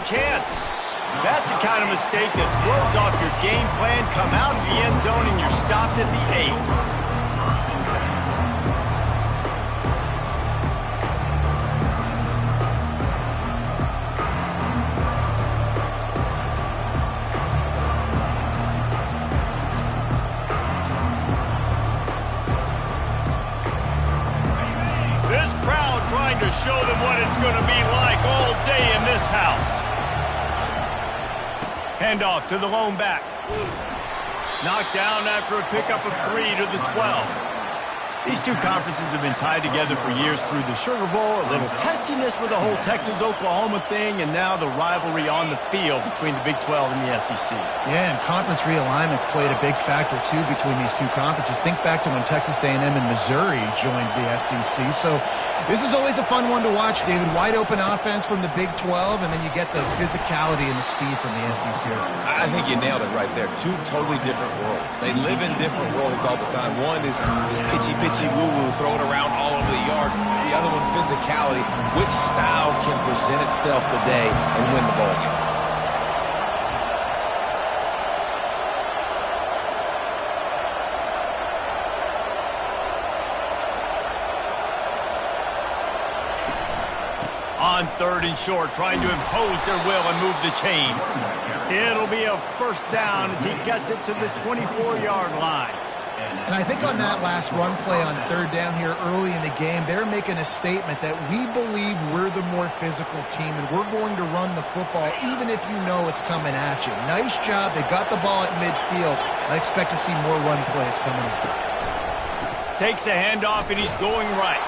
chance. That's the kind of mistake that throws off your game plan. Come out of the end zone and you're stopped at the 8. Trying to show them what it's going to be like all day in this house. Handoff to the lone back. Knocked down after a pickup of 3 to the 12. These two conferences have been tied together for years through the Sugar Bowl, a little testiness with the whole Texas-Oklahoma thing, and now the rivalry on the field between the Big 12 and the SEC. Yeah, and conference realignments played a big factor, too, between these two conferences. Think back to when Texas A&M and Missouri joined the SEC. So this is always a fun one to watch, David. Wide-open offense from the Big 12, and then you get the physicality and the speed from the SEC. I think you nailed it right there. Two totally different worlds. They live in different worlds all the time. One is pitchy, woo-woo, throw it around all over the yard. The other one, physicality. Which style can present itself today and win the ball game? On 3rd and short, trying to impose their will and move the chains. It'll be a first down as he gets it to the 24-yard line. And I think on that last run play on 3rd down here early in the game, they're making a statement that we believe we're the more physical team and we're going to run the football even if you know it's coming at you. Nice job. They got the ball at midfield. I expect to see more run plays coming up. Takes the handoff and he's going right.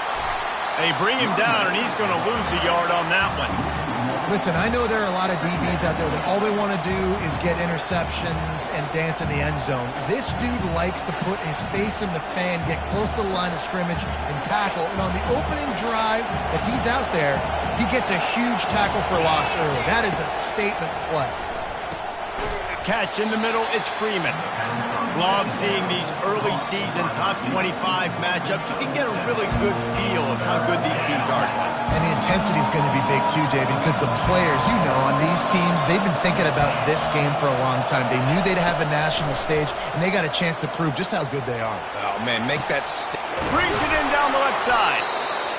They bring him down and he's going to lose a yard on that one. Listen, I know there are a lot of DBs out there that all they want to do is get interceptions and dance in the end zone. This dude likes to put his face in the fan, get close to the line of scrimmage, and tackle. And on the opening drive that he's out there, he gets a huge tackle for loss early. That is a statement play. Catch in the middle, it's Freeman. Love seeing these early season top 25 matchups. You can get a really good feel of how good these teams are. And the intensity is going to be big too, David, because the players, you know, on these teams, they've been thinking about this game for a long time. They knew they'd have a national stage, and they got a chance to prove just how good they are. Oh, man, make that... Brings it in down the left side.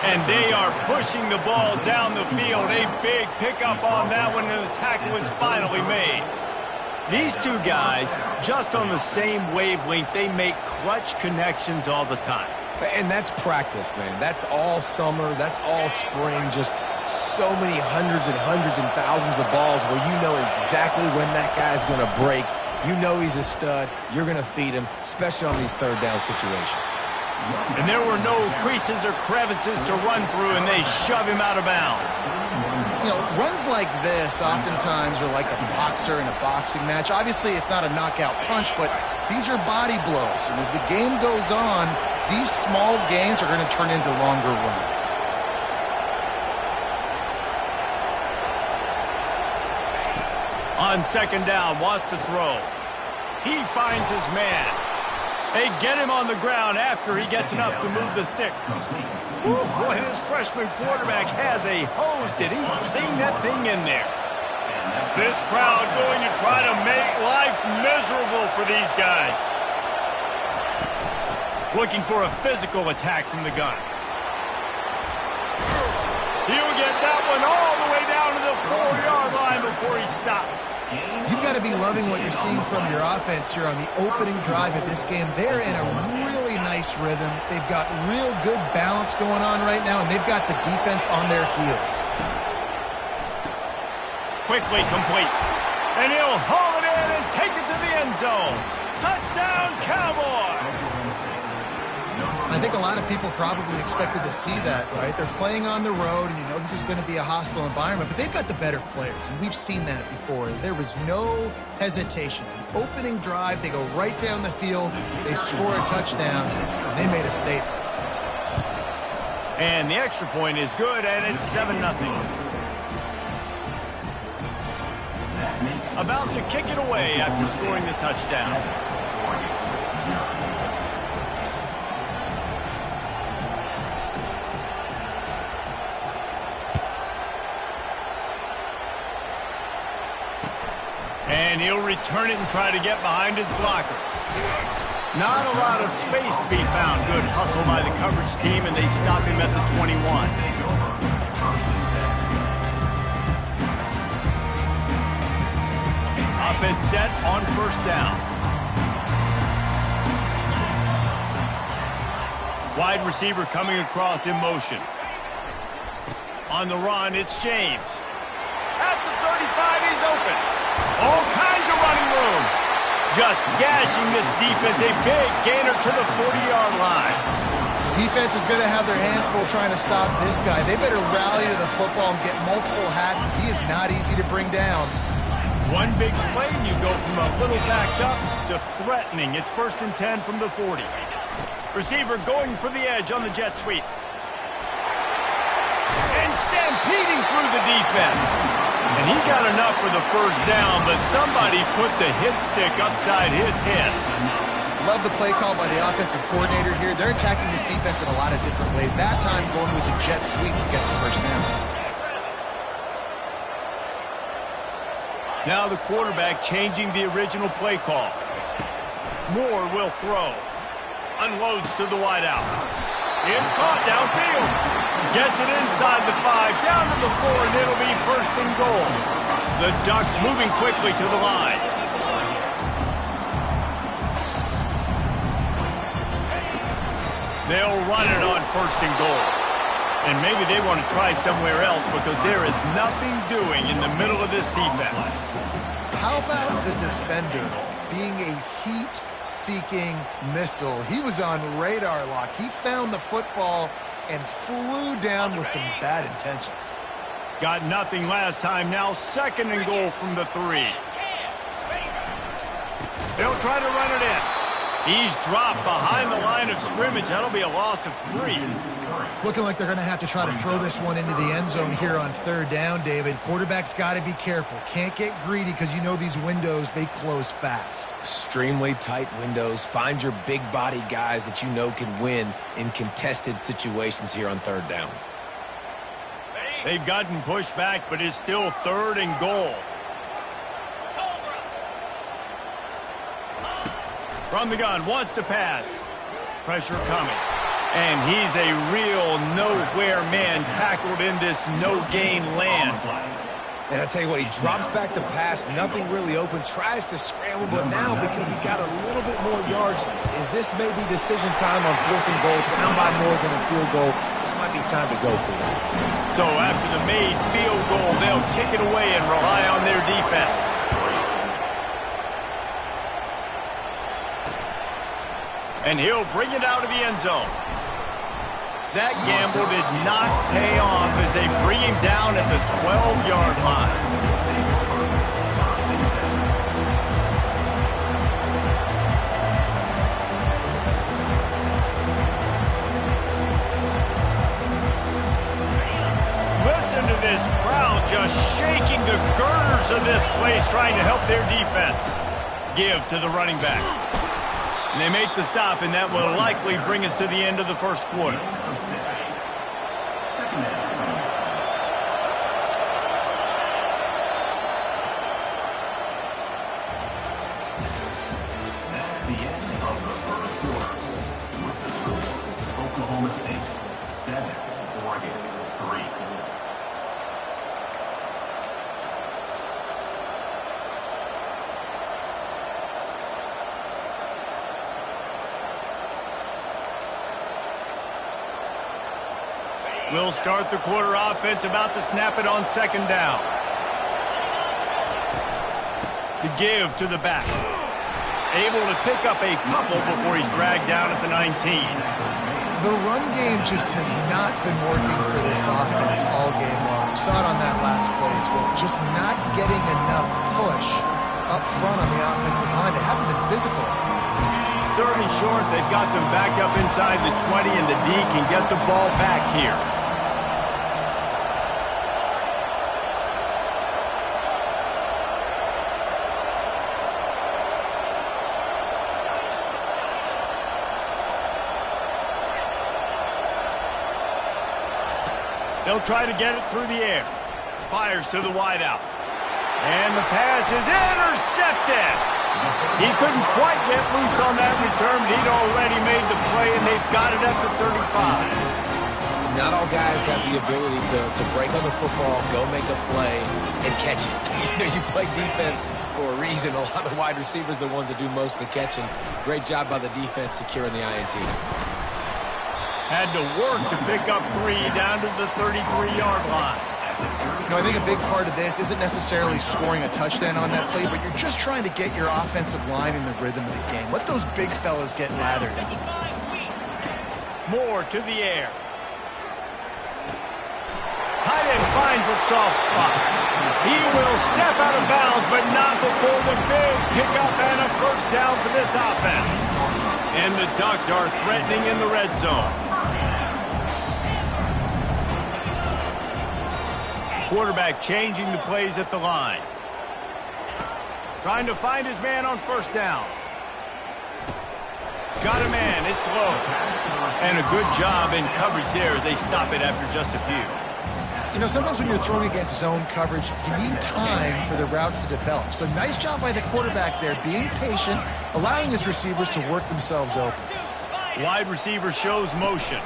And they are pushing the ball down the field. A big pickup on that one, and the tackle is finally made. These two guys, just on the same wavelength, they make clutch connections all the time. And that's practice, man. That's all summer. That's all spring. Just so many hundreds and thousands of balls where you know exactly when that guy's going to break. You know he's a stud. You're going to feed him, especially on these 3rd down situations. And there were no creases or crevices to run through, and they shove him out of bounds. You know, runs like this oftentimes are like a boxer in a boxing match. Obviously, it's not a knockout punch, but these are body blows. And as the game goes on, these small gains are going to turn into longer runs. On 2nd down, wants to throw. He finds his man. They get him on the ground after he gets enough to move the sticks. Whew, boy, this freshman quarterback has a hose. Did he sing that thing in there? This crowd going to try to make life miserable for these guys. Looking for a physical attack from the gun. He'll get that one all the way down to the 4-yard line before he stopped. You've got to be loving what you're seeing from your offense here on the opening drive of this game. They're in a really nice rhythm. They've got real good balance going on right now, and they've got the defense on their heels. Quickly complete. And he'll haul it in and take it to the end zone. Touchdown, Cowboys! I think a lot of people probably expected to see that, right? They're playing on the road, and you know this is going to be a hostile environment, but they've got the better players, and we've seen that before. There was no hesitation. The opening drive, they go right down the field, they score a touchdown, and they made a statement. And the extra point is good, and it's 7-0. About to kick it away after scoring the touchdown. And he'll return it and try to get behind his blockers. Not a lot of space to be found. Good hustle by the coverage team, and they stop him at the 21. Offense set on first down. Wide receiver coming across in motion. On the run, it's James. At the 35, he's open. All kinds of running room. Just gashing this defense. A big gainer to the 40-yard line. Defense is going to have their hands full trying to stop this guy. They better rally to the football and get multiple hats because he is not easy to bring down. One big play, and you go from a little backed up to threatening. It's 1st and 10 from the 40. Receiver going for the edge on the jet sweep. And stampeding through the defense. And he got enough for the first down, but somebody put the hit stick upside his head. Love the play call by the offensive coordinator here. They're attacking this defense in a lot of different ways. That time going with the jet sweep to get the first down. Now the quarterback changing the original play call. Moore will throw. Unloads to the wideout. It's caught downfield. Gets it inside the 5, down to the 4, and it'll be 1st and goal. The Ducks moving quickly to the line. They'll run it on 1st and goal. And maybe they want to try somewhere else because there is nothing doing in the middle of this defense. How about the defender being a heat-seeking missile? He was on radar lock. He found the football and flew down with some bad intentions. Got nothing last time. Now 2nd and goal from the 3. They'll try to run it in. He's dropped behind the line of scrimmage. That'll be a loss of 3. It's looking like they're going to have to try to throw this one into the end zone here on 3rd down, David. Quarterback's got to be careful. Can't get greedy because you know these windows, they close fast. Extremely tight windows. Find your big body guys that you know can win in contested situations here on 3rd down. They've gotten pushed back, but it's still 3rd and goal. From the gun, wants to pass. Pressure coming. And he's a real nowhere man tackled in this no-gain land. And I tell you what, he drops back to pass, nothing really open, tries to scramble, but now because he got a little bit more yards, is this maybe decision time on 4th and goal, down by more than a field goal? This might be time to go for it. So after the made field goal, they'll kick it away and rely on their defense. And he'll bring it out of the end zone. That gamble did not pay off as they bring him down at the 12-yard line. Listen to this crowd just shaking the girders of this place trying to help their defense. Give to the running back. And they make the stop, and that will likely bring us to the end of the 1st quarter. That's the end of the 1st quarter. With the score, Oklahoma State 7, Oregon 3. We'll start the quarter offense, about to snap it on 2nd down. The give to the back. Able to pick up a couple before he's dragged down at the 19. The run game just has not been working for this offense all game long. We saw it on that last play as well. Just not getting enough push up front on the offensive line. They haven't been physical. 3rd and short, they've got them back up inside the 20, and the D can get the ball back here. They'll try to get it through the air. Fires to the wideout. And the pass is intercepted. He couldn't quite get loose on that return, but he'd already made the play, and they've got it at the 35. Not all guys have the ability to break on the football, go make a play, and catch it. You play defense for a reason. A lot of the wide receivers are the ones that do most of the catching. Great job by the defense securing the INT. Had to work to pick up 3 down to the 33-yard line. I think a big part of this isn't necessarily scoring a touchdown on that play, but you're just trying to get your offensive line in the rhythm of the game. Let those big fellas get lathered in. More to the air. Tight end finds a soft spot. He will step out of bounds, but not before the big pickup and a first down for this offense. And the Ducks are threatening in the red zone. Quarterback changing the plays at the line. Trying to find his man on first down. Got a man, it's low. And a good job in coverage there as they stop it after just a few. Sometimes when you're throwing against zone coverage, you need time for the routes to develop. So nice job by the quarterback there, being patient, allowing his receivers to work themselves open. Wide receiver shows motion.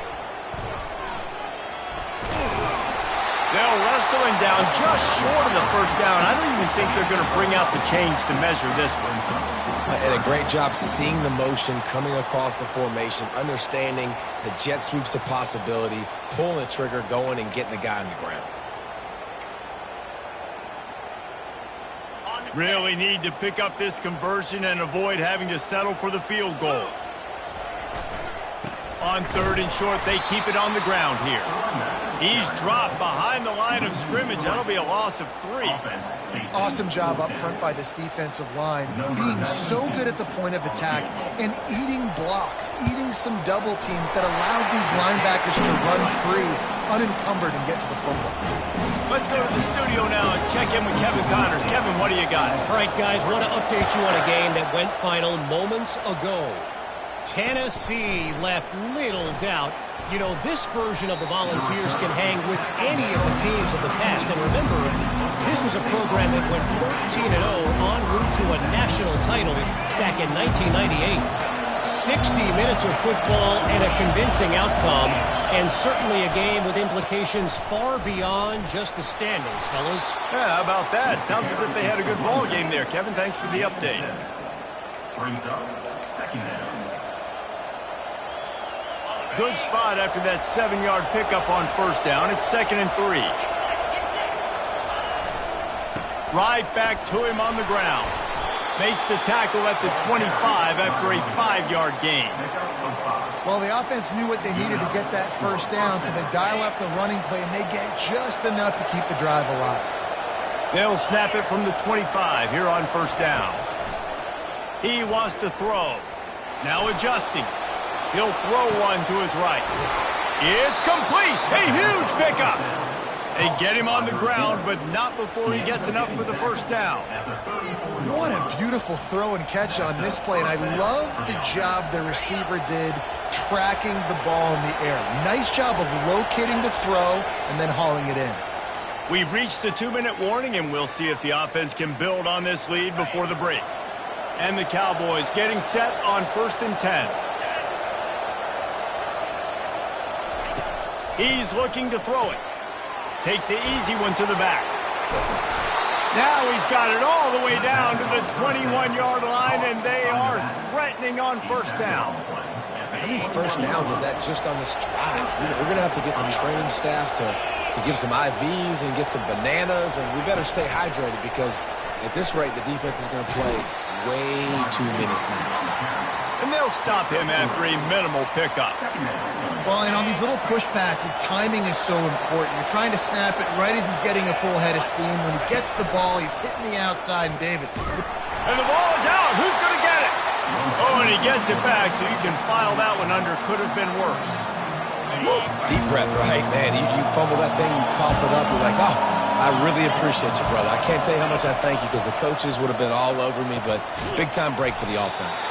They'll wrestle him down just short of the first down. I don't even think they're going to bring out the chains to measure this one. And a great job seeing the motion, coming across the formation, understanding the jet sweep's a possibility, pulling the trigger, going and getting the guy on the ground. Really need to pick up this conversion and avoid having to settle for the field goal. On 3rd and short, they keep it on the ground here. He's dropped behind the line of scrimmage. That'll be a loss of 3. Awesome job up front by this defensive line, being so good at the point of attack and eating blocks, eating some double teams that allows these linebackers to run free, unencumbered, and get to the football. Let's go to the studio now and check in with Kevin Connors. Kevin, what do you got? All right, guys, want to update you on a game that went final moments ago. Tennessee left little doubt. This version of the Volunteers can hang with any of the teams of the past. And remember, this is a program that went 13-0 en route to a national title back in 1998. 60 minutes of football and a convincing outcome, and certainly a game with implications far beyond just the standings, fellas. Yeah, how about that? Sounds as if they had a good ball game there. Kevin, thanks for the update. Brings up second down. Good spot after that 7-yard pickup on first down. It's 2nd and 3. Right back to him on the ground. Makes the tackle at the 25 after a 5-yard gain. Well, the offense knew what they needed to get that first down, so they dial up the running play, and they get just enough to keep the drive alive. They'll snap it from the 25 here on first down. He wants to throw. Now adjusting. He'll throw one to his right. It's complete. A huge pickup. They get him on the ground, but not before he gets enough for the first down. What a beautiful throw and catch on this play, and I love the job the receiver did tracking the ball in the air. Nice job of locating the throw and then hauling it in. We've reached the 2-minute warning, and we'll see if the offense can build on this lead before the break. And the Cowboys getting set on 1st and 10. He's looking to throw it. Takes the easy one to the back. Now he's got it all the way down to the 21-yard line, and they are threatening on first down. How many first downs is that just on this drive? We're going to have to get the training staff to give some IVs and get some bananas, and we better stay hydrated because at this rate, the defense is going to play way too many snaps. And they'll stop him after a minimal pickup. Well, and on these little push passes, timing is so important. You're trying to snap it right as he's getting a full head of steam. When he gets the ball, he's hitting the outside, and David. And the ball is out. Who's going to get it? Oh, and he gets it back, so you can file that one under could have been worse. Deep breath, right, man? You fumble that thing, you cough it up, you're like, oh, I really appreciate you, brother. I can't tell you how much I thank you because the coaches would have been all over me, but big-time break for the offense.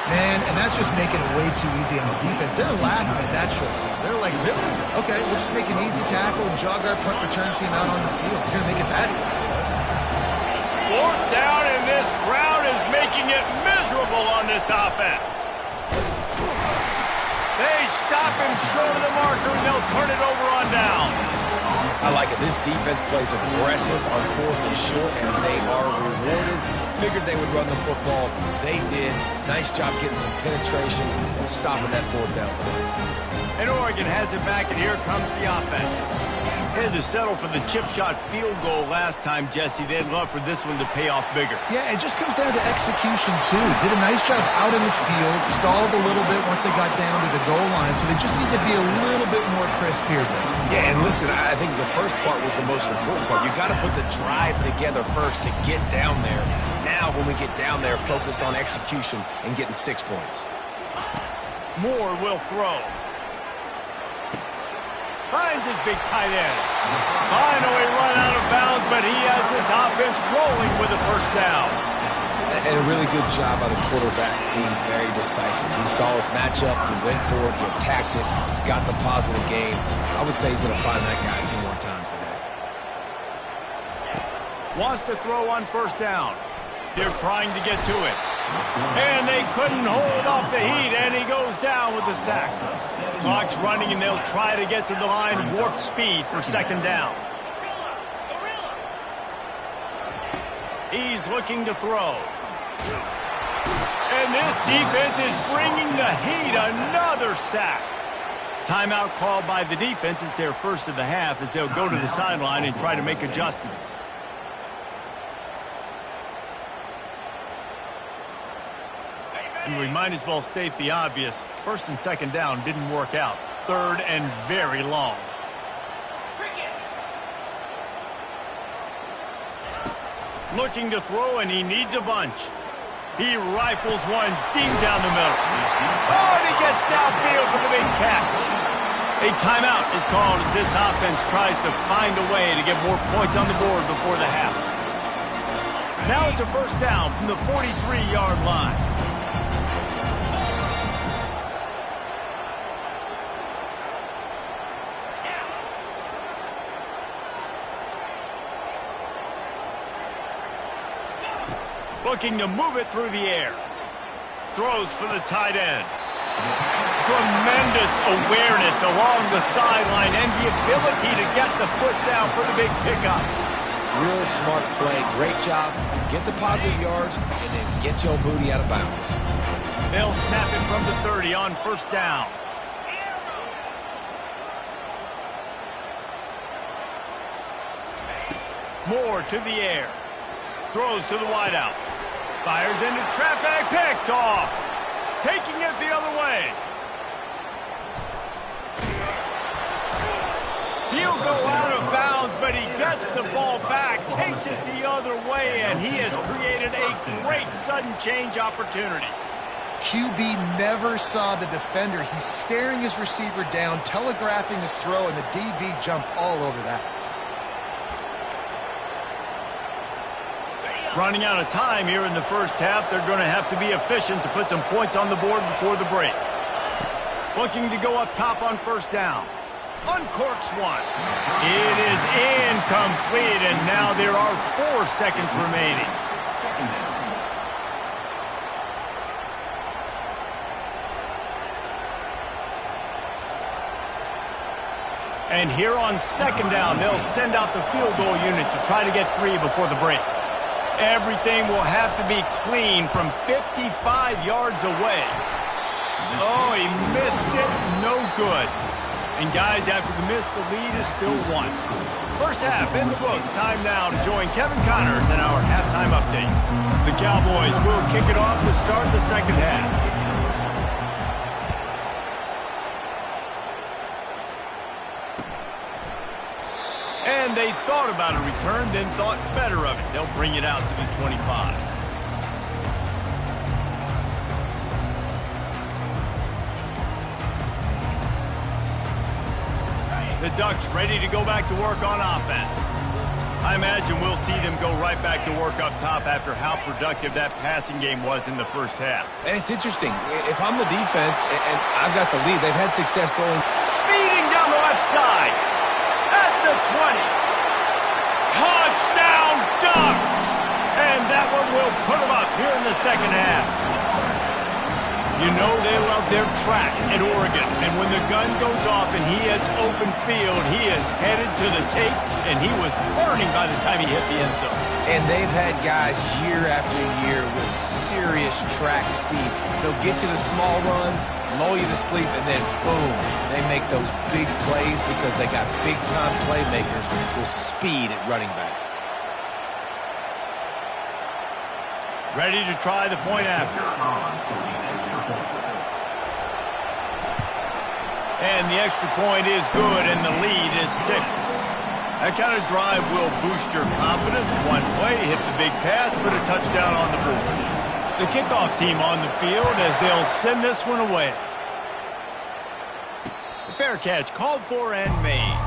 Man, and that's just making it way too easy on the defense. They're laughing at that short. They're like, really? Okay, we'll just make an easy tackle and jog our punt return team out on the field. You're going to make it that easy for us. it miserable on this offense. They stop him short of the marker, and they'll turn it over on down. I like it. This defense plays aggressive on 4th and short, and they are rewarded. Figured they would run the football. They did. Nice job getting some penetration and stopping that 4th down play. And Oregon has it back, and here comes the offense. They had to settle for the chip shot field goal last time, Jesse. They'd love for this one to pay off bigger. Yeah, it just comes down to execution, too. Did a nice job out in the field, stalled a little bit once they got down to the goal line, so they just need to be a little bit more crisp here. Yeah, and listen, I think the first part was the most important part. You got to put the drive together first to get down there. Now, when we get down there, focus on execution and getting 6 points. Moore will throw. Finds his big tight end. Finally run out of bounds, but he has this offense rolling with a first down. And a really good job by the quarterback being very decisive. He saw his matchup, he went for it, he attacked it, got the positive gain. I would say he's going to find that guy a few more times today. Wants to throw on first down. They're trying to get to it. And they couldn't hold off the heat, and he goes down with the sack. Clock's running, and they'll try to get to the line warp speed for second down. He's looking to throw. And this defense is bringing the heat. Another sack. Timeout called by the defense. It's their first of the half as they'll go to the sideline and try to make adjustments. And we might as well state the obvious. First and second down didn't work out. Third and very long. Looking to throw, and he needs a bunch. He rifles one deep down the middle. Oh, and he gets downfield for the big catch. A timeout is called as this offense tries to find a way to get more points on the board before the half. Now it's a first down from the 43-yard line. Looking to move it through the air. Throws for the tight end. Tremendous awareness along the sideline and the ability to get the foot down for the big pickup. Real smart play. Great job. Get the positive yards and then get your booty out of bounds. They'll snap it from the 30 on first down. Moore to the air. Throws to the wideout. Fires into traffic. Picked off. Taking it the other way. He'll go out of bounds, but he gets the ball back, takes it the other way, and he has created a great sudden change opportunity. QB never saw the defender. He's staring his receiver down, telegraphing his throw, and the DB jumped all over that. Running out of time here in the first half, they're going to have to be efficient to put some points on the board before the break. Looking to go up top on first down. Uncorks one. It is incomplete, and now there are 4 seconds remaining. And here on second down, they'll send out the field goal unit to try to get 3 before the break. Everything will have to be clean from 55 yards away. Oh, he missed it. No good. And guys, after the miss, the lead is still 1. First half in the books. Time now to join Kevin Connors in our halftime update. The Cowboys will kick it off to start the second half. And they thought about a return, then thought better of it. They'll bring it out to the 25. The Ducks ready to go back to work on offense. I imagine we'll see them go right back to work up top after how productive that passing game was in the first half. And it's interesting. If I'm the defense and I've got the lead, they've had success throwing. Speeding down the left side. At the 20. Touchdown Ducks! And that one will put them up here in the the second half. You know they love their track at Oregon, and when the gun goes off and he hits open field, he is headed to the tape, and he was burning by the time he hit the end zone. And they've had guys year after year with serious track speed. They'll get to the small runs, lull you to sleep, and then boom, they make those big plays because they got big-time playmakers with speed at running back. Ready to try the point after. And the extra point is good, and the lead is 6. That kind of drive will boost your confidence. One play, hit the big pass, put a touchdown on the board. The kickoff team on the field as they'll send this one away. Fair catch called for and made.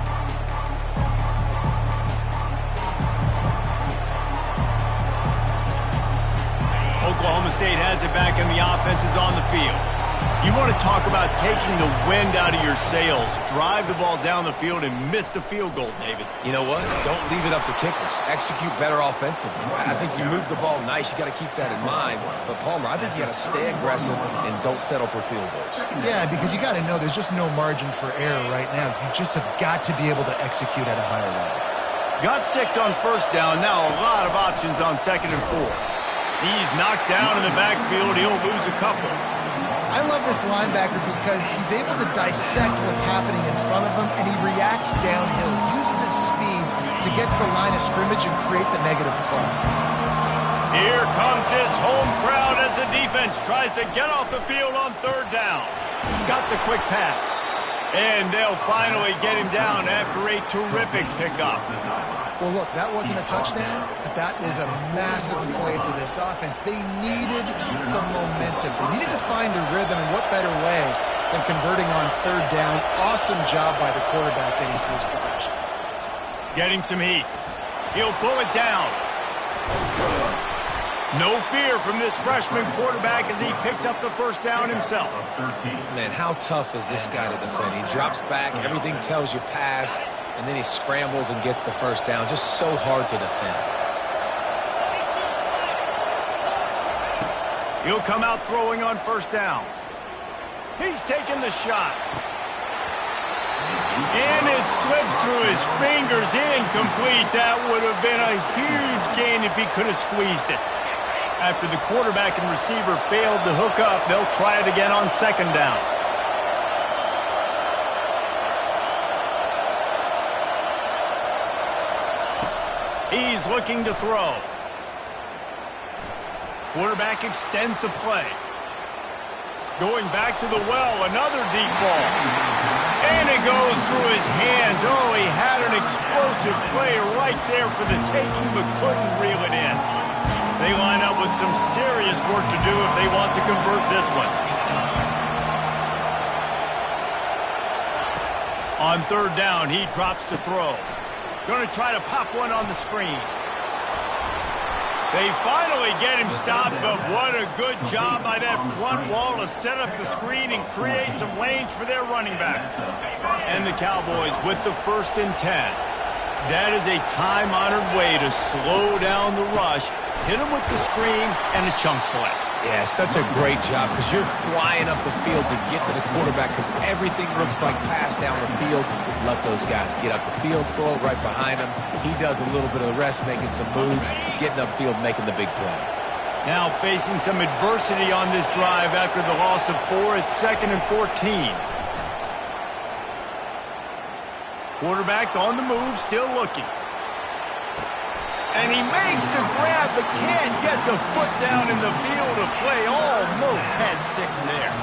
Oklahoma State has it back, and the offense is on the field. You want to talk about taking the wind out of your sails. Drive the ball down the field and miss the field goal, David. You know what? Don't leave it up to kickers. Execute better offensively. I think you move the ball nice. You got to keep that in mind. But, Palmer, I think you got to stay aggressive and don't settle for field goals. Yeah, because you got to know there's just no margin for error right now. You just have got to be able to execute at a higher level. Got 6 on first down. Now a lot of options on 2nd and 4. He's knocked down in the backfield. He'll lose a couple. I love this linebacker because he's able to dissect what's happening in front of him, and he reacts downhill, uses his speed to get to the line of scrimmage and create the negative play. Here comes his home crowd as the defense tries to get off the field on 3rd down. Got the quick pass. And they'll finally get him down after a terrific pickup. Well, look, that wasn't a touchdown, but that was a massive play for this offense. They needed some momentum. They needed to find a rhythm, and what better way than converting on 3rd down. Awesome job by the quarterback getting through his progression. Getting some heat. He'll pull it down. No fear from this freshman quarterback as he picks up the first down himself. Man, how tough is this guy to defend? He drops back, everything tells you pass, and then he scrambles and gets the first down. Just so hard to defend. He'll come out throwing on first down. He's taking the shot. And it slips through his fingers, incomplete. That would have been a huge gain if he could have squeezed it. After the quarterback and receiver failed to hook up, they'll try it again on 2nd down. He's looking to throw. Quarterback extends the play. Going back to the well, another deep ball. And it goes through his hands. Oh, he had an explosive play right there for the taking, but couldn't reel it in. They line up with some serious work to do if they want to convert this one. On 3rd down, he drops to throw. Going to try to pop one on the screen. They finally get him stopped, but what a good job by that front wall to set up the screen and create some lanes for their running back. And the Cowboys with the 1st and 10. That is a time-honored way to slow down the rush, hit him with the screen, and a chunk play. Yeah, such a great job because you're flying up the field to get to the quarterback because everything looks like pass down the field. Let those guys get up the field, throw it right behind him. He does a little bit of the rest, making some moves, getting upfield, making the big play. Now facing some adversity on this drive after the loss of 4 at 2nd and 14. Quarterback on the move, still looking. And he makes the grab, but can't get the foot down in the field of play. Almost had 6 there.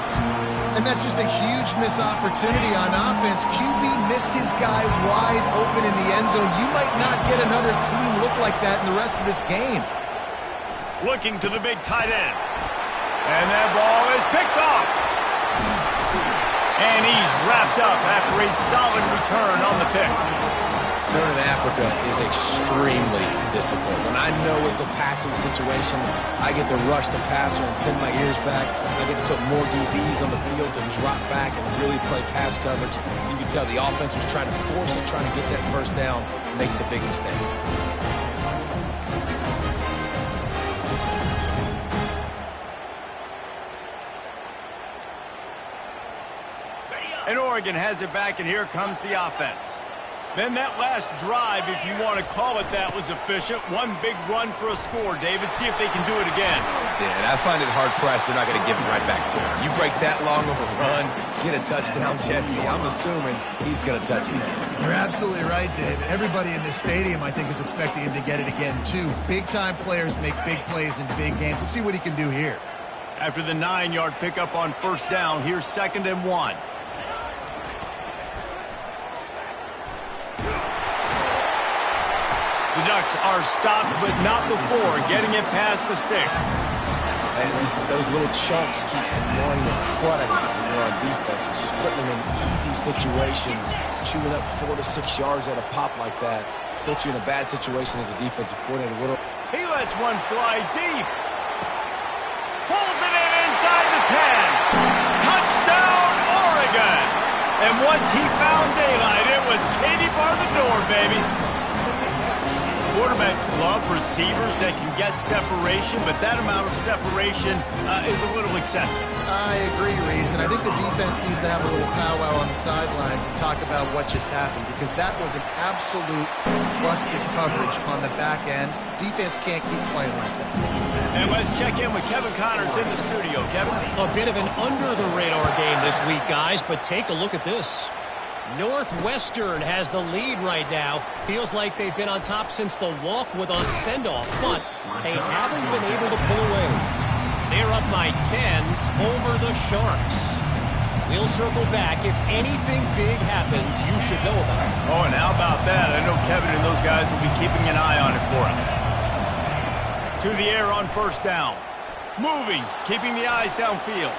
And that's just a huge missed opportunity on offense. QB missed his guy wide open in the end zone. You might not get another clean look like that in the rest of this game. Looking to the big tight end. And that ball is picked off. And he's wrapped up after a solid return on the pick. Third in Africa is extremely difficult. When I know it's a passing situation, I get to rush the passer and pin my ears back. I get to put more DBs on the field to drop back and really play pass coverage. You can tell the offense was trying to force it, trying to get that first down, makes the big mistake. Oregon has it back, and here comes the offense. Then that last drive, if you want to call it that, was efficient. One big run for a score, David. See if they can do it again. Yeah, and I find it hard-pressed they're not going to give it right back to him. You break that long of a run, get a touchdown, Jesse, I'm assuming he's going to touch it again. You're absolutely right, David. Everybody in this stadium, I think, is expecting him to get it again, too. Big-time players make big plays in big games. Let's see what he can do here. After the 9-yard pickup on first down, here's 2nd and 1. The Ducks are stopped, but not before getting it past the sticks. And those little chunks keep annoying the crud out of you when you're on defense. It's just putting them in easy situations, chewing up 4 to 6 yards at a pop like that. Puts you in a bad situation as a defensive coordinator. He lets one fly deep. Pulls it in inside the 10. Touchdown, Oregon! And once he found daylight, it was Katie bar the door, baby. Quarterbacks love receivers that can get separation, but that amount of separation is a little excessive. I agree, Reese, and I think the defense needs to have a little powwow on the sidelines and talk about what just happened, because that was an absolute busted coverage on the back end. Defense can't keep playing like that. And let's check in with Kevin Connors in the studio. Kevin? A bit of an under-the-radar game this week, guys, but take a look at this. Northwestern has the lead right now. Feels like they've been on top since the walk with a send-off, but they haven't been able to pull away. They're up by 10 over the Sharks. We'll circle back. If anything big happens, you should know about it. Oh, and how about that? I know Kevin and those guys will be keeping an eye on it for us. To the air on first down. Moving, keeping the eyes downfield.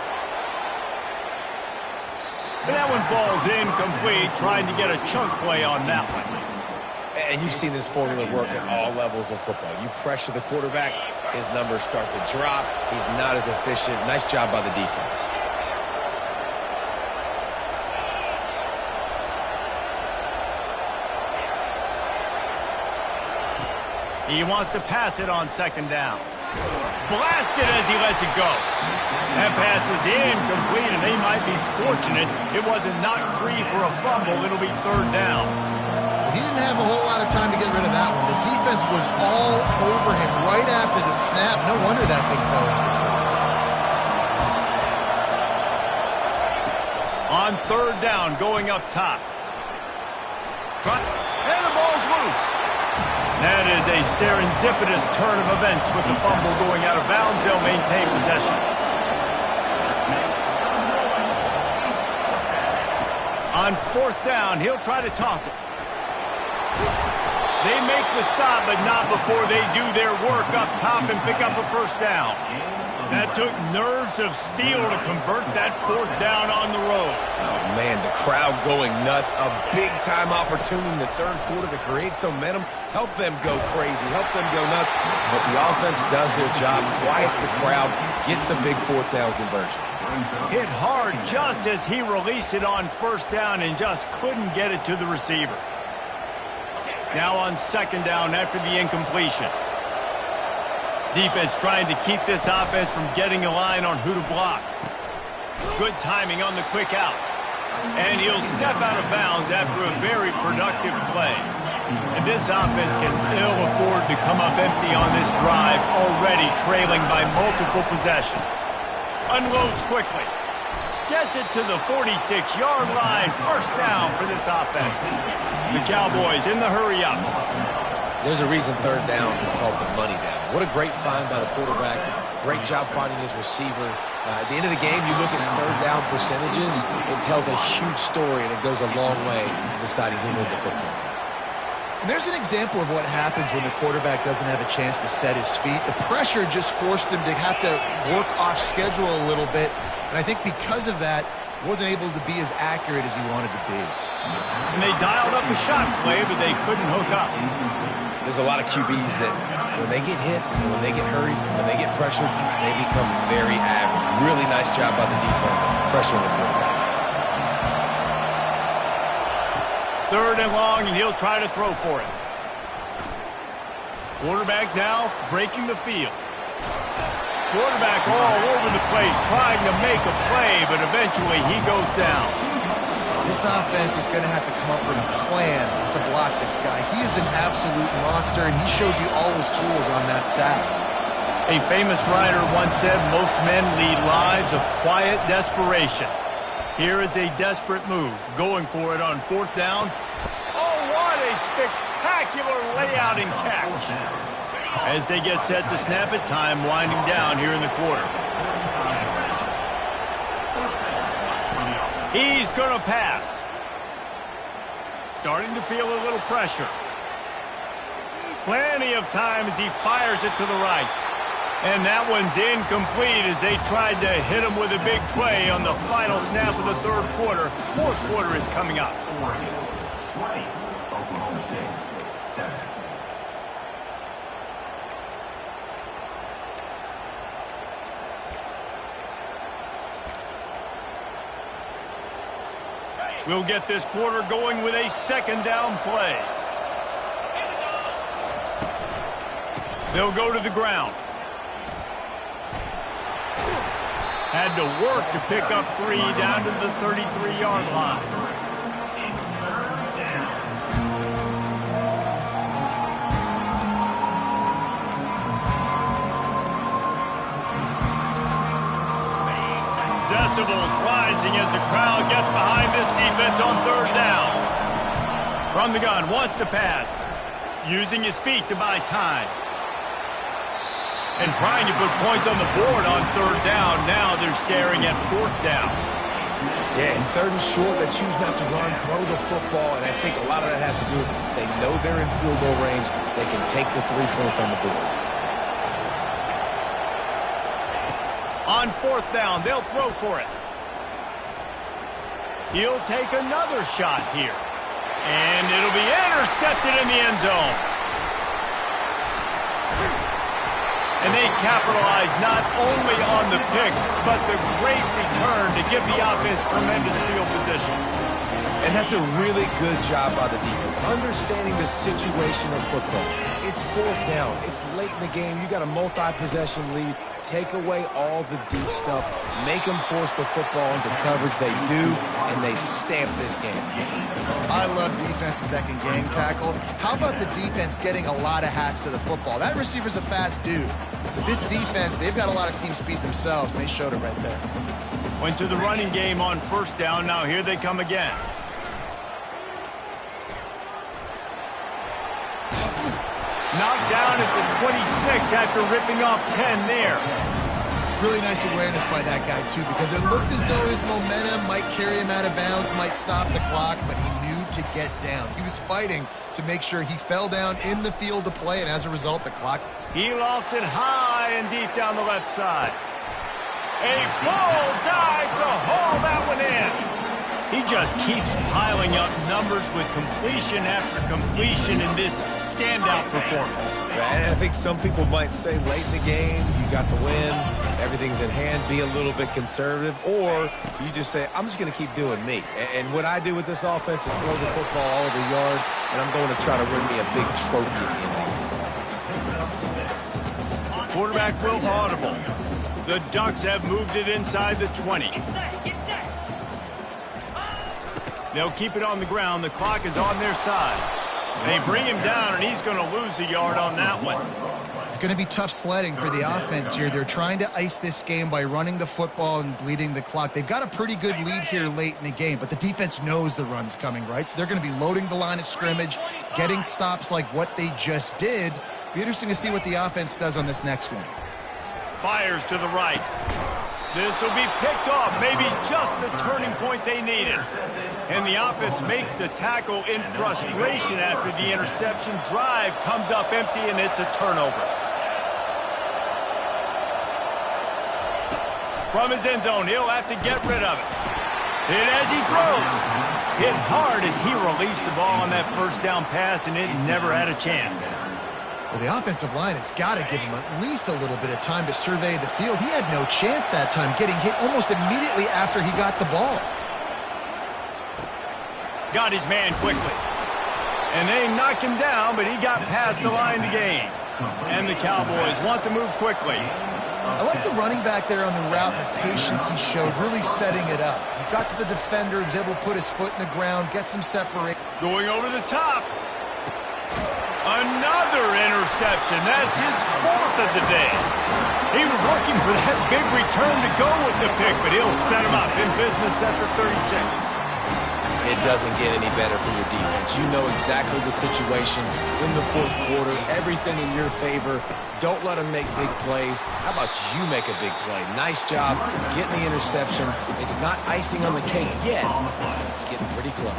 And that one falls incomplete, trying to get a chunk play on that one. And you've seen this formula work at all levels of football. You pressure the quarterback, his numbers start to drop. He's not as efficient. Nice job by the defense. He wants to pass it on 2nd down. Blasted as he lets it go. That pass is incomplete, and they might be fortunate it wasn't knocked free for a fumble. It'll be 3rd down. He didn't have a whole lot of time to get rid of that one. The defense was all over him right after the snap. No wonder that thing fell out. On 3rd down, going up top. And the ball's loose. That is a serendipitous turn of events with the fumble going out of bounds. They'll maintain possession. On 4th down, he'll try to toss it. They make the stop, but not before they do their work up top and pick up a 1st down. That took nerves of steel to convert that 4th down on the road. Oh, man, the crowd going nuts. A big-time opportunity in the 3rd quarter to create some momentum. Help them go crazy. Help them go nuts. But the offense does their job, quiets the crowd, gets the big 4th down conversion. Hit hard just as he released it on 1st down and just couldn't get it to the receiver. Now on 2nd down after the incompletion. Defense trying to keep this offense from getting a line on who to block. Good timing on the quick out. And he'll step out of bounds after a very productive play. And this offense can ill afford to come up empty on this drive, already trailing by multiple possessions. Unloads quickly. Gets it to the 46-yard line. 1st down for this offense. The Cowboys in the hurry-up. There's a reason 3rd down is called the money down. What a great find by the quarterback. Great job finding his receiver. At the end of the game, you look at 3rd down percentages. It tells a huge story, and it goes a long way in deciding who wins a football game. And there's an example of what happens when the quarterback doesn't have a chance to set his feet. The pressure just forced him to have to work off schedule a little bit. And I think because of that, wasn't able to be as accurate as he wanted to be. And they dialed up a shot play, but they couldn't hook up. There's a lot of QBs that when they get hit, and when they get hurried, and when they get pressured, they become very average. Really nice job by the defense, pressuring the quarterback. 3rd and long, and he'll try to throw for it. Quarterback now breaking the field. Quarterback all over the place trying to make a play, but eventually he goes down. This offense is going to have to come up with a plan to block this guy. He is an absolute monster, and he showed you all his tools on that sack. A famous writer once said, most men lead lives of quiet desperation. Here is a desperate move, going for it on 4th down. Oh, what a spectacular layout and catch. As they get set to snap it, time winding down here in the quarter. He's going to pass. Starting to feel a little pressure. Plenty of time as he fires it to the right. And that one's incomplete as they tried to hit him with a big play on the final snap of the 3rd quarter. 4th quarter is coming up. Oregon 20, Oklahoma State 7. We'll get this quarter going with a 2nd down play. They'll go to the ground. Had to work to pick up 3 down to the 33-yard line. Decibels rising as the crowd gets behind this defense on 3rd down. From the gun, wants to pass. Using his feet to buy time. And trying to put points on the board on 3rd down. Now they're staring at 4th down. Yeah, in 3rd and short, they choose not to run, throw the football, and I think a lot of that has to do with they know they're in field goal range. They can take the 3 points on the board. On 4th down, they'll throw for it. He'll take another shot here. And it'll be intercepted in the end zone. And they capitalize not only on the pick, but the great return to give the offense tremendous field position. And that's a really good job by the defense, understanding the situation of football. It's 4th down. It's late in the game. You got a multi-possession lead. Take away all the deep stuff. Make them force the football into coverage. They do, and they stamp this game. I love defenses that can gang tackle. How about the defense getting a lot of hats to the football? That receiver's a fast dude. But this defense, they've got a lot of teams beat themselves, and they showed it right there. Went to the running game on 1st down. Now here they come again. Knocked down at the 26 after ripping off 10 there. Really nice awareness by that guy, too, because it looked as though his momentum might carry him out of bounds, might stop the clock, but he knew to get down. He was fighting to make sure he fell down in the field to play, and as a result, the clock... He lofted high and deep down the left side. A full dive to haul that one in. He just keeps piling up numbers with completion after completion in this standout performance. And I think some people might say late in the game, you got the win, everything's in hand, be a little bit conservative, or you just say, I'm just going to keep doing me. And what I do with this offense is throw the football all over the yard, and I'm going to try to win me a big trophy at the end of the game. Quarterback will audible. The Ducks have moved it inside the 20. They'll keep it on the ground. The clock is on their side. They bring him down, and he's going to lose a yard on that one. It's going to be tough sledding for the offense here. They're trying to ice this game by running the football and bleeding the clock. They've got a pretty good lead here late in the game, but the defense knows the run's coming, right? So they're going to be loading the line of scrimmage, getting stops like what they just did. Be interesting to see what the offense does on this next one. Fires to the right. This will be picked off, maybe just the turning point they needed. And the offense makes the tackle in frustration after the interception. Drive comes up empty, and it's a turnover. From his end zone, he'll have to get rid of it. Hit as he throws. Hit hard as he released the ball on that 1st down pass, and it never had a chance. Well, the offensive line has got to give him at least a little bit of time to survey the field. He had no chance that time, getting hit almost immediately after he got the ball. Got his man quickly. And they knocked him down, but he got past the line to gain. And the Cowboys want to move quickly. I like the running back there on the route and the patience he showed, really setting it up. He got to the defender, was able to put his foot in the ground, get some separation. Going over the top. Another interception. That's his 4th of the day. He was looking for that big return to go with the pick, but he'll set him up in business at the 36. It doesn't get any better for your defense. You know exactly the situation in the 4th quarter, everything in your favor. Don't let them make big plays. How about you make a big play? Nice job getting the interception. It's not icing on the cake yet. It's getting pretty close.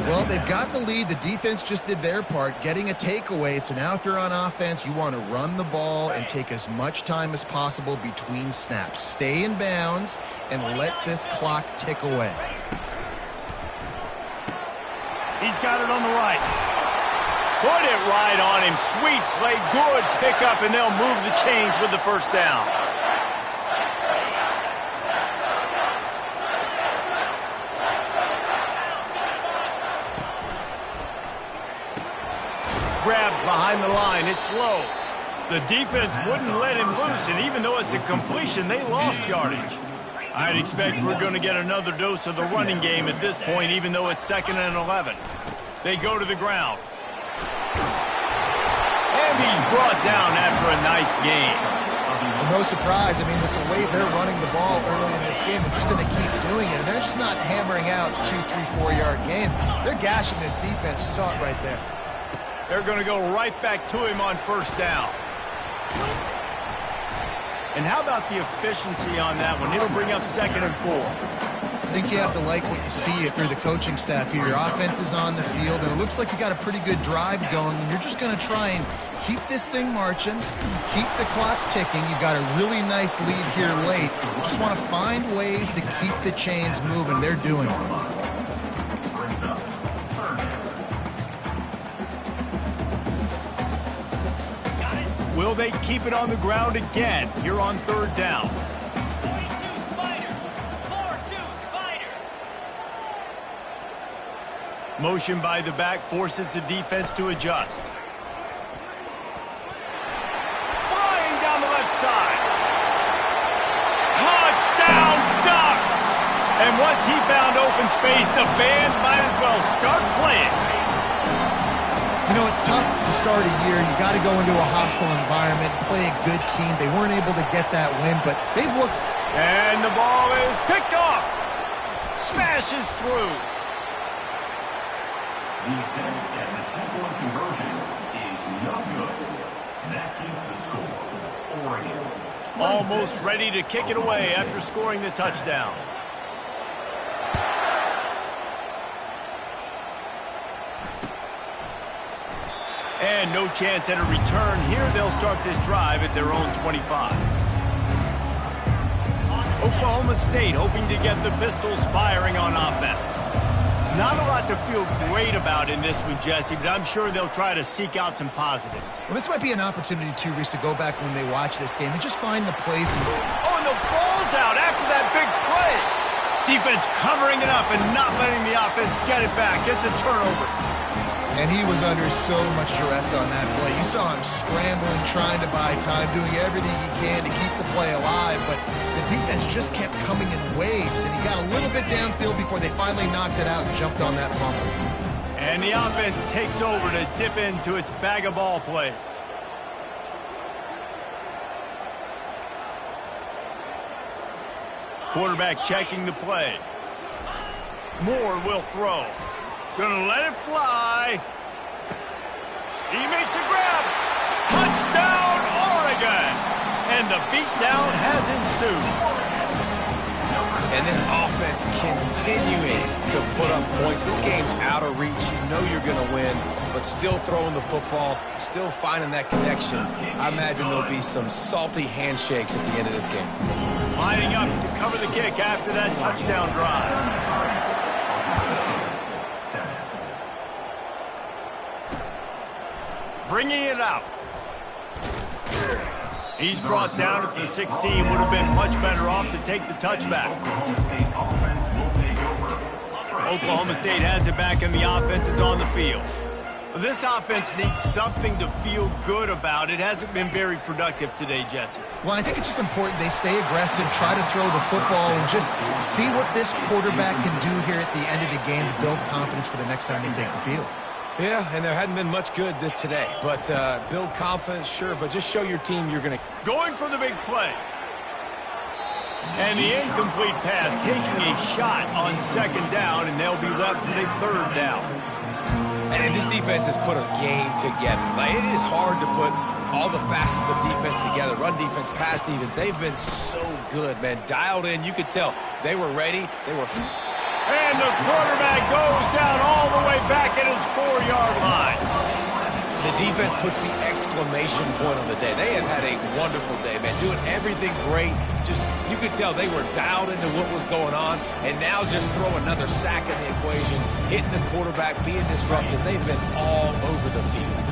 Well, they've got the lead. The defense just did their part, getting a takeaway. So now if you're on offense, you want to run the ball and take as much time as possible between snaps. Stay in bounds and let this clock tick away. He's got it on the right. Put it right on him. Sweet play. Good pickup, and they'll move the chains with the first down. Grabbed behind the line. It's low. The defense wouldn't let him loose, and even though it's a completion, they lost yardage. I'd expect we're going to get another dose of the running game at this point, even though it's 2nd and 11. They go to the ground. And he's brought down after a nice game. No surprise. I mean, with the way they're running the ball early in this game, they're just going to keep doing it. And they're just not hammering out 2, 3, 4-yard gains. They're gashing this defense. You saw it right there. They're going to go right back to him on first down. And how about the efficiency on that one? It'll bring up 2nd and 4. I think you have to like what you see through the coaching staff here. Your offense is on the field, and it looks like you got a pretty good drive going, and you're just going to try and keep this thing marching, keep the clock ticking. You've got a really nice lead here late. You just want to find ways to keep the chains moving. They're doing it. Will they keep it on the ground again here on 3rd down? Motion by the back forces the defense to adjust. Flying down the left side. Touchdown Ducks! And once he found open space, the band might as well start playing. You know, it's tough to start a year. You got to go into a hostile environment, play a good team. They weren't able to get that win, but they've looked. And the ball is picked off. Smashes through. The attempt at the 2-point conversion is no good. That keeps the score. Oregon. Almost ready to kick it away after scoring the touchdown. And no chance at a return here. They'll start this drive at their own 25. Oklahoma State hoping to get the Pistols firing on offense. Not a lot to feel great about in this one, Jesse, but I'm sure they'll try to seek out some positives. Well, this might be an opportunity, too, Reese, to go back when they watch this game and just find the plays. Oh, and the ball's out after that big play. Defense covering it up and not letting the offense get it back. It's a turnover. And he was under so much duress on that play. You saw him scrambling, trying to buy time, doing everything he can to keep the play alive, but the defense just kept coming in waves, and he got a little bit downfield before they finally knocked it out and jumped on that fumble. And the offense takes over to dip into its bag of ball plays. Quarterback checking the play. Moore will throw. Gonna let it fly. He makes a grab. Touchdown, Oregon! And the beatdown has ensued. And this offense continuing to put up points. This game's out of reach. You know you're going to win, but still throwing the football, still finding that connection. I imagine there'll be some salty handshakes at the end of this game. Lining up to cover the kick after that touchdown drive. Bringing it out. He's brought down at the 16. Would have been much better off to take the touchback. Oklahoma State has it back, and the offense is on the field. This offense needs something to feel good about. It hasn't been very productive today, Jesse. Well, I think it's just important they stay aggressive, try to throw the football, and just see what this quarterback can do here at the end of the game to build confidence for the next time they take the field. Yeah, and there hadn't been much good today. But build confidence, sure, but just show your team you're going to... Going for the big play. And the incomplete pass taking a shot on second down, and they'll be left with a third down. And this defense has put a game together. Like, it is hard to put all the facets of defense together. Run defense, pass defense. They've been so good, man. Dialed in. You could tell they were ready. They were... And the quarterback goes down all the way back at his 4-yard line. The defense puts the exclamation point on the day. They have had a wonderful day, man. Doing everything great. Just, you could tell they were dialed into what was going on. And now just throw another sack in the equation. Hitting the quarterback, being disruptive. They've been all over the field.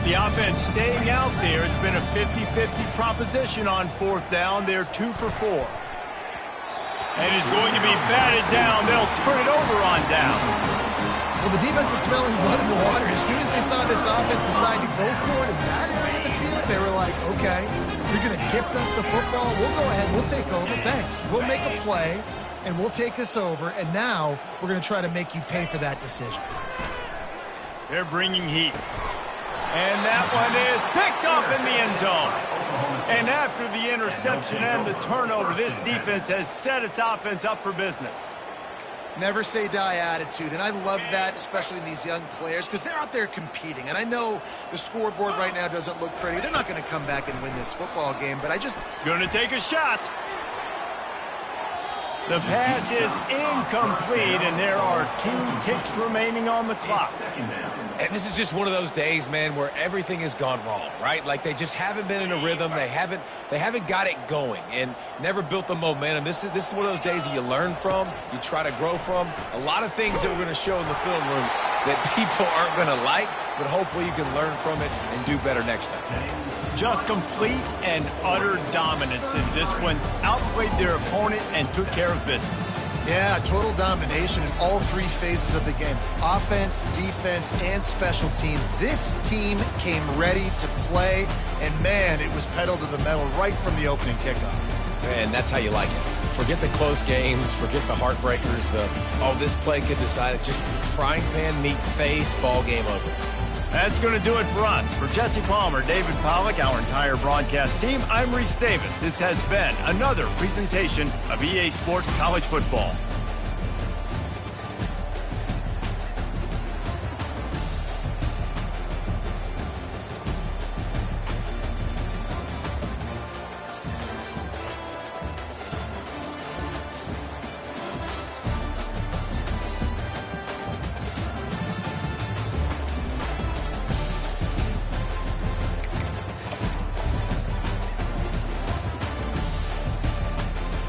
The offense staying out there. It's been a 50-50 proposition on fourth down. They're 2 for 4. And is going to be batted down. They'll turn it over on downs. Well, the defense is smelling blood in the water. As soon as they saw this offense decide to go for it in that area of the field, they were like, okay, you're going to gift us the football. We'll go ahead. We'll take over. Thanks. We'll make a play, and we'll take this over. And now we're going to try to make you pay for that decision. They're bringing heat. And that one is picked up in the end zone. And after the interception and the turnover, this defense has set its offense up for business. Never say die attitude, and I love that, especially in these young players, because they're out there competing. And I know the scoreboard right now doesn't look pretty. They're not going to come back and win this football game, but I just... Going to take a shot. The pass is incomplete, and there are 2 ticks remaining on the clock. And this is just one of those days, man, where everything has gone wrong, right? Like they just haven't been in a rhythm. They haven't got it going and never built the momentum. This is one of those days that you learn from, you try to grow from. A lot of things that we're going to show in the film room that people aren't going to like, but hopefully you can learn from it and do better next time. Just complete and utter dominance in this one. Outplayed their opponent and took care of business. Yeah, total domination in all 3 phases of the game. Offense, defense, and special teams. This team came ready to play, and man, it was pedal to the metal right from the opening kickoff. And that's how you like it. Forget the close games, forget the heartbreakers, this play could decide it. Just frying pan, meat face, ball game over. That's going to do it for us. For Jesse Palmer, David Pollack, our entire broadcast team, I'm Reese Davis. This has been another presentation of EA Sports College Football.